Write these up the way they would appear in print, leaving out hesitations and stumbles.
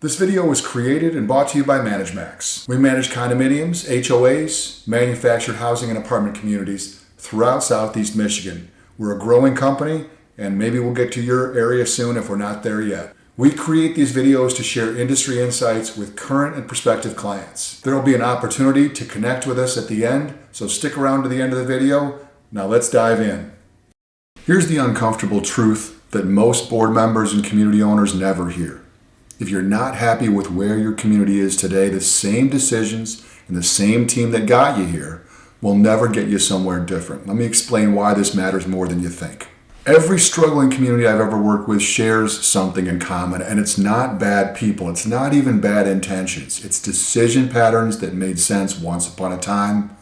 This video was created and brought to you by ManageMax. We manage condominiums, HOAs, manufactured housing and apartment communities throughout Southeast Michigan. We're a growing company, and maybe we'll get to your area soon if we're not there yet. We create these videos to share industry insights with current and prospective clients. There will be an opportunity to connect with us at the end, so stick around to the end of the video. Now let's dive in. Here's the uncomfortable truth that most board members and community owners never hear. If you're not happy with where your community is today, the same decisions and the same team that got you here will never get you somewhere different. Let me explain why this matters more than you think. Every struggling community I've ever worked with shares something in common, and it's not bad people. It's not even bad intentions. It's decision patterns that made sense once upon a time,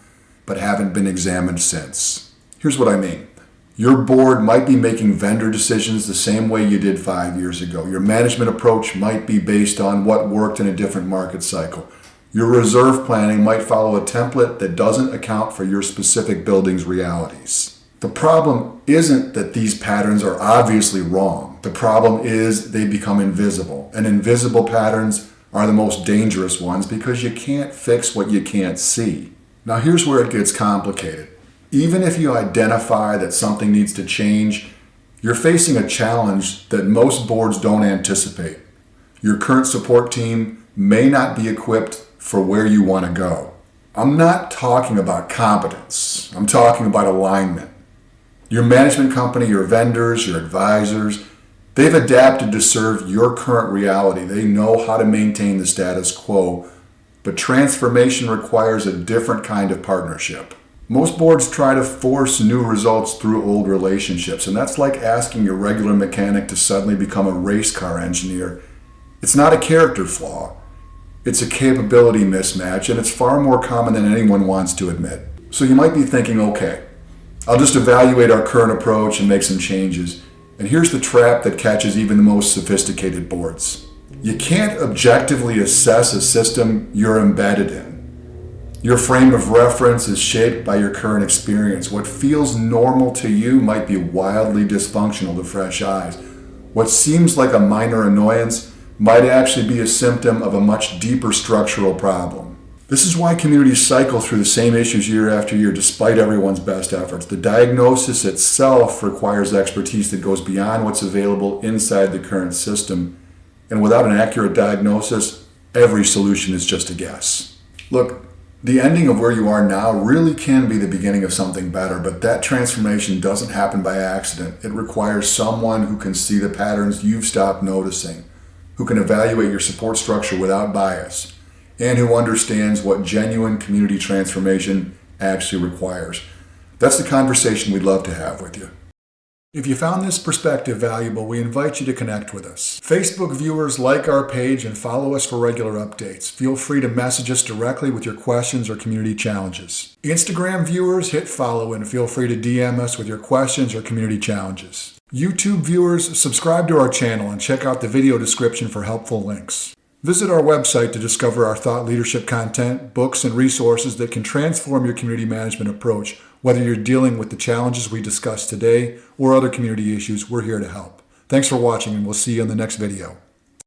but haven't been examined since. Here's what I mean. Your board might be making vendor decisions the same way you did 5 years ago. Your management approach might be based on what worked in a different market cycle. Your reserve planning might follow a template that doesn't account for your specific building's realities. The problem isn't that these patterns are obviously wrong. The problem is they become invisible. And invisible patterns are the most dangerous ones because you can't fix what you can't see. Now here's where it gets complicated. Even if you identify that something needs to change, you're facing a challenge that most boards don't anticipate. Your current support team may not be equipped for where you want to go. I'm not talking about competence. I'm talking about alignment. Your management company, your vendors, your advisors, they've adapted to serve your current reality. They know how to maintain the status quo, but transformation requires a different kind of partnership. Most boards try to force new results through old relationships, and that's like asking your regular mechanic to suddenly become a race car engineer. It's not a character flaw. It's a capability mismatch, and it's far more common than anyone wants to admit. So you might be thinking, okay, I'll just evaluate our current approach and make some changes. And here's the trap that catches even the most sophisticated boards. You can't objectively assess a system you're embedded in. Your frame of reference is shaped by your current experience. What feels normal to you might be wildly dysfunctional to fresh eyes. What seems like a minor annoyance might actually be a symptom of a much deeper structural problem. This is why communities cycle through the same issues year after year despite everyone's best efforts. The diagnosis itself requires expertise that goes beyond what's available inside the current system. And without an accurate diagnosis, every solution is just a guess. Look, the ending of where you are now really can be the beginning of something better, but that transformation doesn't happen by accident. It requires someone who can see the patterns you've stopped noticing, who can evaluate your support structure without bias, and who understands what genuine community transformation actually requires. That's the conversation we'd love to have with you. If you found this perspective valuable, we invite you to connect with us. Facebook viewers, like our page and follow us for regular updates. Feel free to message us directly with your questions or community challenges. Instagram viewers, hit follow and feel free to DM us with your questions or community challenges. YouTube viewers, subscribe to our channel and check out the video description for helpful links. Visit our website to discover our thought leadership content, books, and resources that can transform your community management approach. Whether you're dealing with the challenges we discussed today or other community issues, we're here to help. Thanks for watching, and we'll see you in the next video.